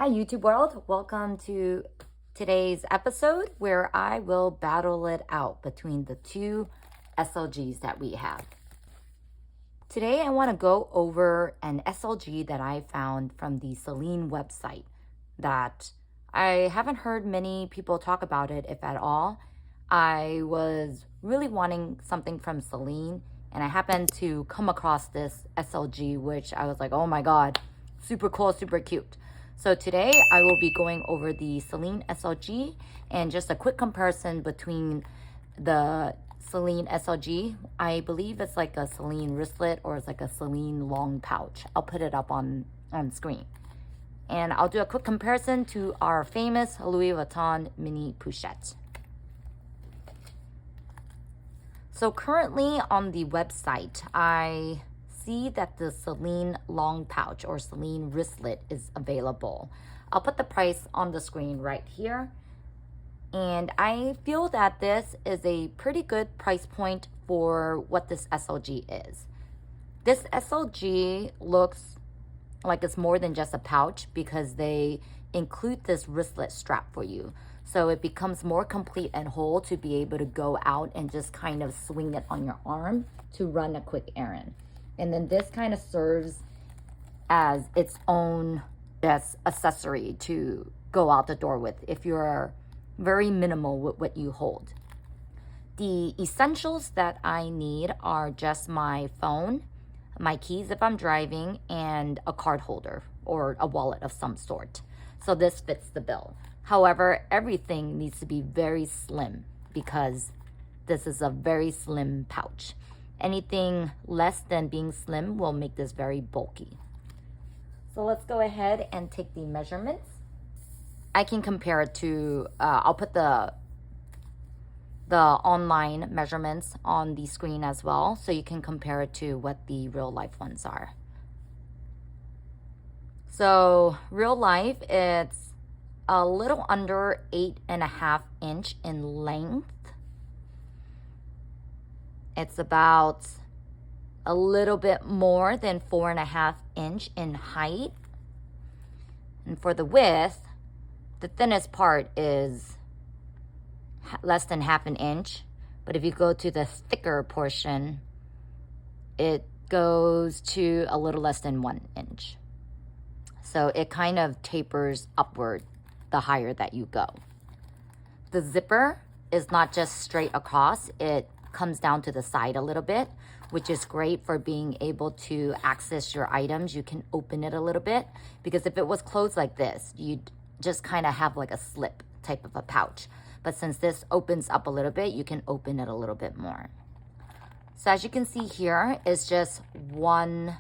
Hi YouTube world, welcome to today's episode where I will battle it out between the two SLGs that we have. Today I want to go over an SLG that I found from the CELINE website that I haven't heard many people talk about it, if at all. I was really wanting something from CELINE and I happened to come across this SLG, which I was like, oh my god, super cool, super cute. So today I will be going over the CELINE SLG and just a quick comparison between the CELINE SLG. I believe it's like a CELINE wristlet or it's like a CELINE Long Pouch. I'll put it up on screen. And I'll do a quick comparison to our famous Louis Vuitton mini Pouchette. So currently on the website, I see that the CELINE Long Pouch or CELINE wristlet is available. I'll put the price on the screen right here. And I feel that this is a pretty good price point for what this SLG is. This SLG looks like it's more than just a pouch because they include this wristlet strap for you. So it becomes more complete and whole to be able to go out and just kind of swing it on your arm to run a quick errand. And then this kind of serves as its own accessory to go out the door with if you're very minimal with what you hold. The essentials that I need are just my phone, my keys if I'm driving, and a card holder or a wallet of some sort. So this fits the bill. However, everything needs to be very slim because this is a very slim pouch. Anything less than being slim will make this very bulky. So let's go ahead and take the measurements. I can compare it to, I'll put the online measurements on the screen as well, so you can compare it to what the real life ones are. So real life, it's a little under 8.5 inch in length. It's about a little bit more than 4.5 inch in height. And for the width, the thinnest part is less than 1/2 inch. But if you go to the thicker portion, it goes to a little less than 1 inch. So it kind of tapers upward the higher that you go. The zipper is not just straight across, it comes down to the side a little bit, which is great for being able to access your items. You can open it a little bit because if it was closed like this, you'd just kind of have like a slip type of a pouch. But since this opens up a little bit, you can open it a little bit more. So as you can see here, it's just one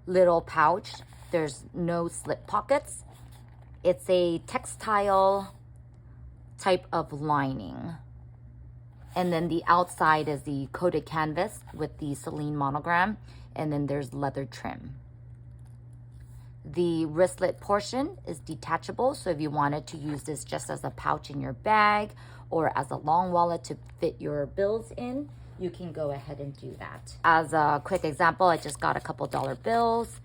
little pouch. There's no slip pockets. It's a textile type of lining. And then the outside is the coated canvas with the CELINE monogram. And then there's leather trim. The wristlet portion is detachable. So if you wanted to use this just as a pouch in your bag or as a long wallet to fit your bills in, you can go ahead and do that. As a quick example, I just got a couple dollar bills.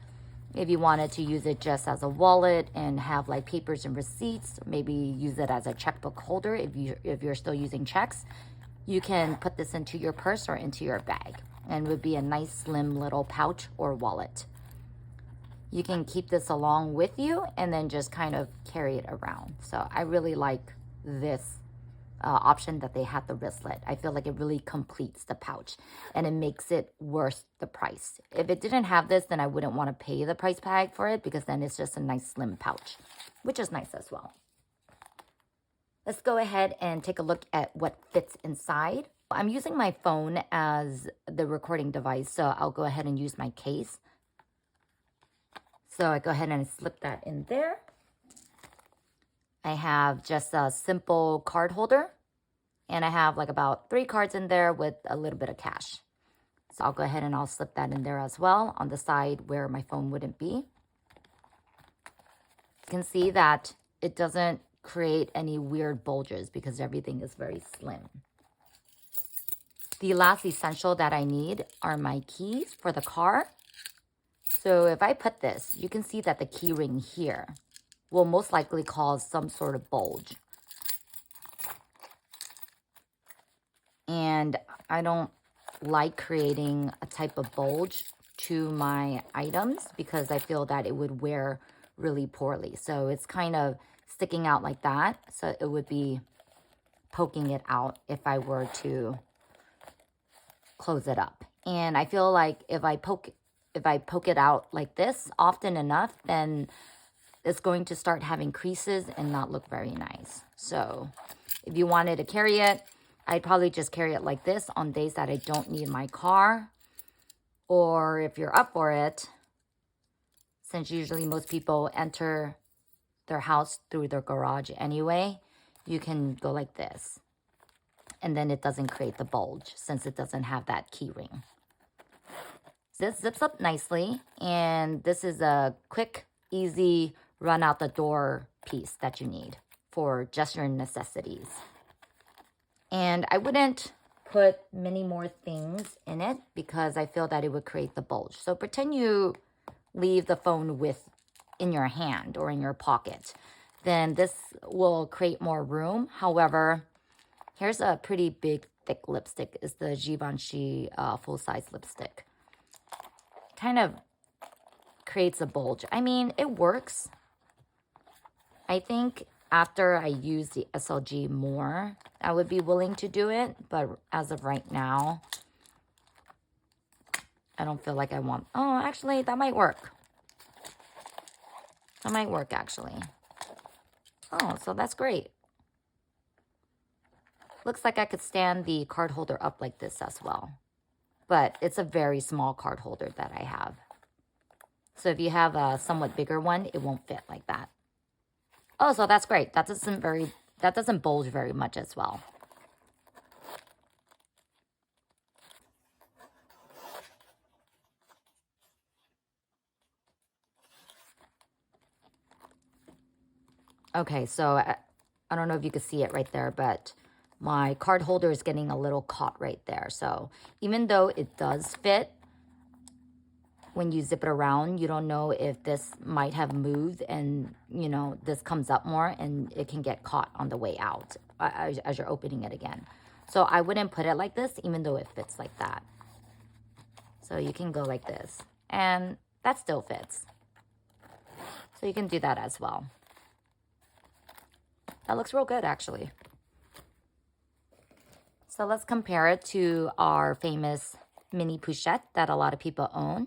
If you wanted to use it just as a wallet and have like papers and receipts, maybe use it as a checkbook holder if you're still using checks, you can put this into your purse or into your bag and it would be a nice slim little pouch or wallet. You can keep this along with you and then just kind of carry it around. So I really like this option that they had the wristlet. I feel like it really completes the pouch and it makes it worth the price. If it didn't have this, then I wouldn't want to pay the price tag for it because then it's just a nice slim pouch, which is nice as well. Let's go ahead and take a look at what fits inside. I'm using my phone as the recording device, so I'll go ahead and use my case. So I go ahead and slip that in there. I have just a simple card holder, and I have like about 3 cards in there with a little bit of cash. So I'll go ahead and I'll slip that in there as well on the side where my phone wouldn't be. You can see that it doesn't create any weird bulges because everything is very slim. The last essential that I need are my keys for the car. So if I put this, you can see that the key ring here will most likely cause some sort of bulge. And I don't like creating a type of bulge to my items because I feel that it would wear really poorly. So it's kind of sticking out like that. So it would be poking it out if I were to close it up. And I feel like if I poke it out like this often enough, then it's going to start having creases and not look very nice. So if you wanted to carry it, I'd probably just carry it like this on days that I don't need my car. Or if you're up for it, since usually most people enter their house through their garage anyway, you can go like this. And then it doesn't create the bulge since it doesn't have that key ring. This zips up nicely, and this is a quick, easy run out the door piece that you need for just your necessities. And I wouldn't put many more things in it because I feel that it would create the bulge. So pretend you leave the phone in your hand or in your pocket. Then this will create more room. However, here's a pretty big, thick lipstick. It's the Givenchy full-size lipstick. Kind of creates a bulge. I mean, it works. I think after I use the SLG more, I would be willing to do it. But as of right now, I don't feel like I want... Oh, actually, that might work. That might work, actually. Oh, so that's great. Looks like I could stand the card holder up like this as well. But it's a very small card holder that I have. So if you have a somewhat bigger one, it won't fit like that. Oh, so that's great. That doesn't bulge very much as well. Okay, so I don't know if you can see it right there, but my card holder is getting a little caught right there. So even though it does fit, when you zip it around, you don't know if this might have moved and, you know, this comes up more and it can get caught on the way out as you're opening it again. So I wouldn't put it like this, even though it fits like that. So you can go like this and that still fits. So you can do that as well. That looks real good, actually. So let's compare it to our famous mini Pouchette that a lot of people own.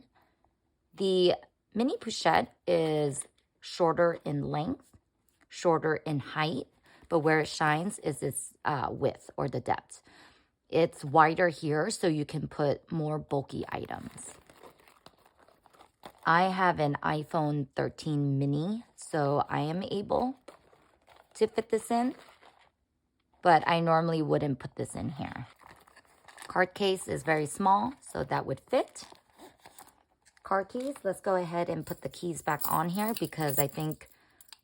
The mini Pouchette is shorter in length, shorter in height, but where it shines is its width or the depth. It's wider here, so you can put more bulky items. I have an iPhone 13 mini, so I am able to fit this in, but I normally wouldn't put this in here. Card case is very small, so that would fit. Card keys, let's go ahead and put the keys back on here because I think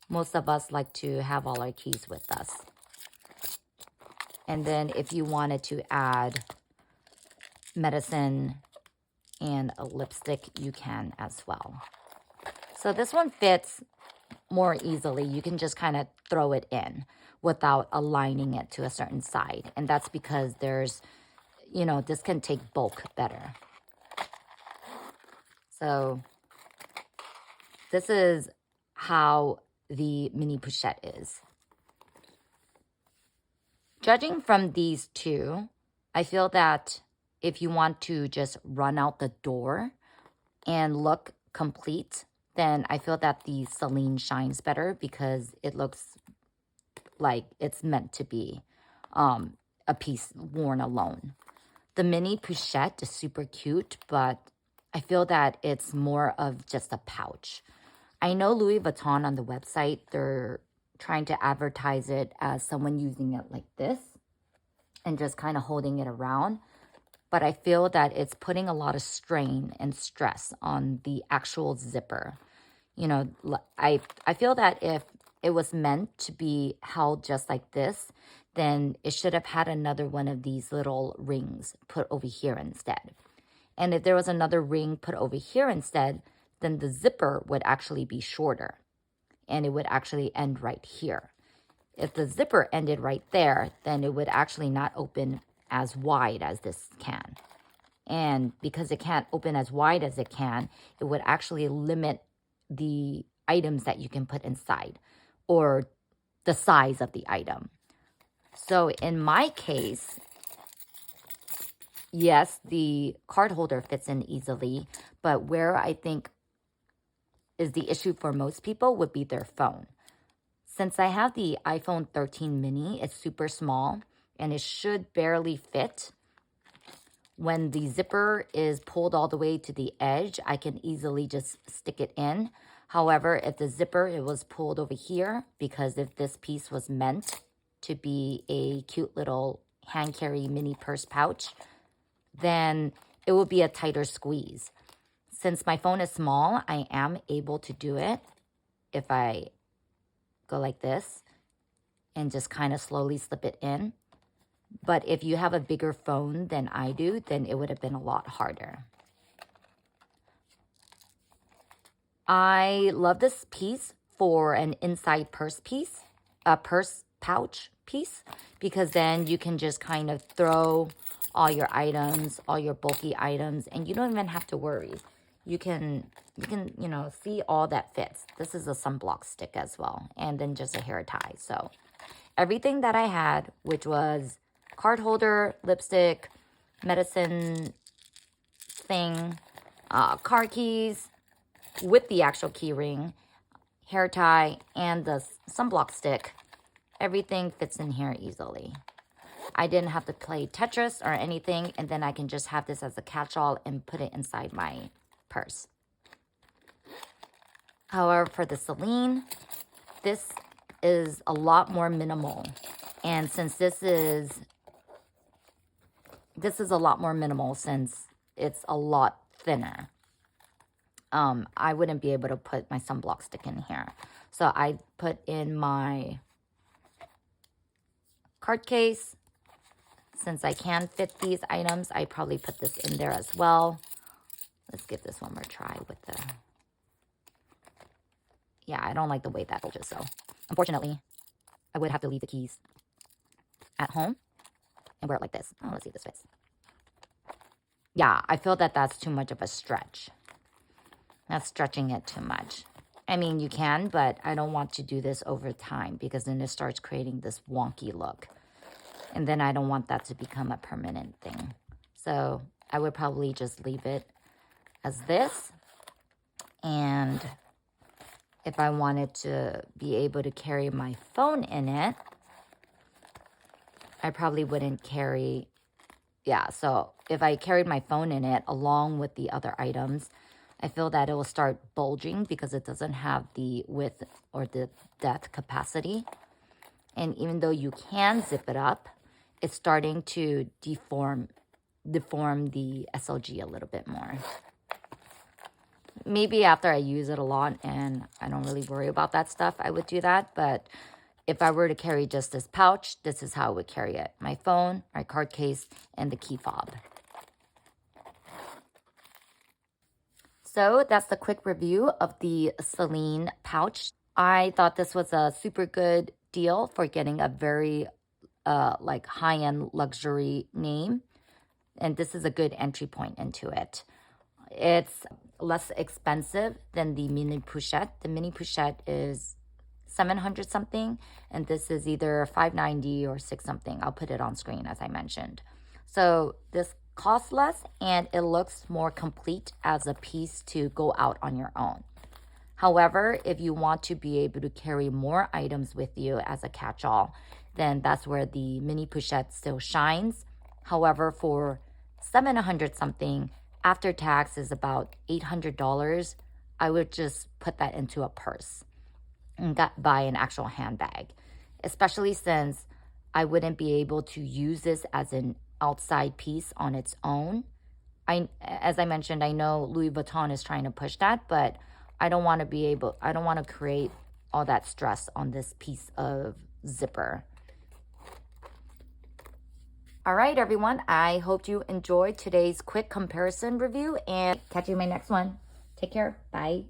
most of us like to have all our keys with us. And then if you wanted to add medicine and a lipstick, you can as well. So this one fits more easily. You can just kind of throw it in without aligning it to a certain side. And that's because there's, you know, this can take bulk better. So this is how the mini Pouchette is. Judging from these two, I feel that if you want to just run out the door and look complete, then I feel that the Celine shines better because it looks like it's meant to be a piece worn alone. The mini Pouchette is super cute, but I feel that it's more of just a pouch. I know Louis Vuitton on the website, they're trying to advertise it as someone using it like this and just kind of holding it around. But I feel that it's putting a lot of strain and stress on the actual zipper. You know, I feel that if it was meant to be held just like this, then it should have had another one of these little rings put over here instead. And if there was another ring put over here instead, then the zipper would actually be shorter. and it would actually end right here. If the zipper ended right there, then it would actually not open as wide as this can. And because it can't open as wide as it can, it would actually limit the items that you can put inside or the size of the item. So in my case, yes, the card holder fits in easily, but where I think is the issue for most people would be their phone. Since I have the iPhone 13 mini, it's super small and it should barely fit. When the zipper is pulled all the way to the edge, I can easily just stick it in. However, if the zipper, it was pulled over here, because if this piece was meant to be a cute little hand carry mini purse pouch, then it will be a tighter squeeze. Since my phone is small, I am able to do it if I go like this and just kind of slowly slip it in. But if you have a bigger phone than I do, then it would have been a lot harder. I love this piece for an inside purse piece, a purse pouch piece, because then you can just kind of throw all your items, all your bulky items, and you don't even have to worry. You can, you know, see all that fits. This is a sunblock stick as well, and then just a hair tie. So everything that I had, which was card holder, lipstick, medicine thing, car keys with the actual key ring, hair tie, and the sunblock stick, everything fits in here easily. I didn't have to play Tetris or anything, and then I can just have this as a catch-all and put it inside my purse. However, for the Celine, this is a lot more minimal. And since this is a lot more minimal since it's a lot thinner, I wouldn't be able to put my sunblock stick in here. So I put in my card case. Since I can fit these items, I probably put this in there as well. Let's give this one more try with the... Yeah, I don't like the way that bulges, so unfortunately, I would have to leave the keys at home and wear it like this. Oh, let's see if this fits. Yeah, I feel that that's too much of a stretch. That's stretching it too much. I mean, you can, but I don't want to do this over time because then it starts creating this wonky look. And then I don't want that to become a permanent thing. So I would probably just leave it as this. And if I wanted to be able to carry my phone in it, I probably wouldn't carry... Yeah, so if I carried my phone in it along with the other items, I feel that it will start bulging because it doesn't have the width or the depth capacity. And even though you can zip it up, it's starting to deform the SLG a little bit more. Maybe after I use it a lot and I don't really worry about that stuff, I would do that. But if I were to carry just this pouch, this is how I would carry it. My phone, my card case, and the key fob. So that's the quick review of the Celine pouch. I thought this was a super good deal for getting a very like high-end luxury name. And this is a good entry point into it. It's less expensive than the mini Pouchette. The mini Pouchette is $700 something, and this is either $590 or $6 something. I'll put it on screen as I mentioned. So this costs less and it looks more complete as a piece to go out on your own. However, if you want to be able to carry more items with you as a catch-all, then that's where the mini Pouchette still shines. However, for $700 something, after tax is about $800, I would just put that into a purse and buy an actual handbag, especially since I wouldn't be able to use this as an outside piece on its own. As I mentioned, I know Louis Vuitton is trying to push that, but I don't want to create all that stress on this piece of zipper. All right, everyone. I hope you enjoyed today's quick comparison review and catch you in my next one. Take care. Bye.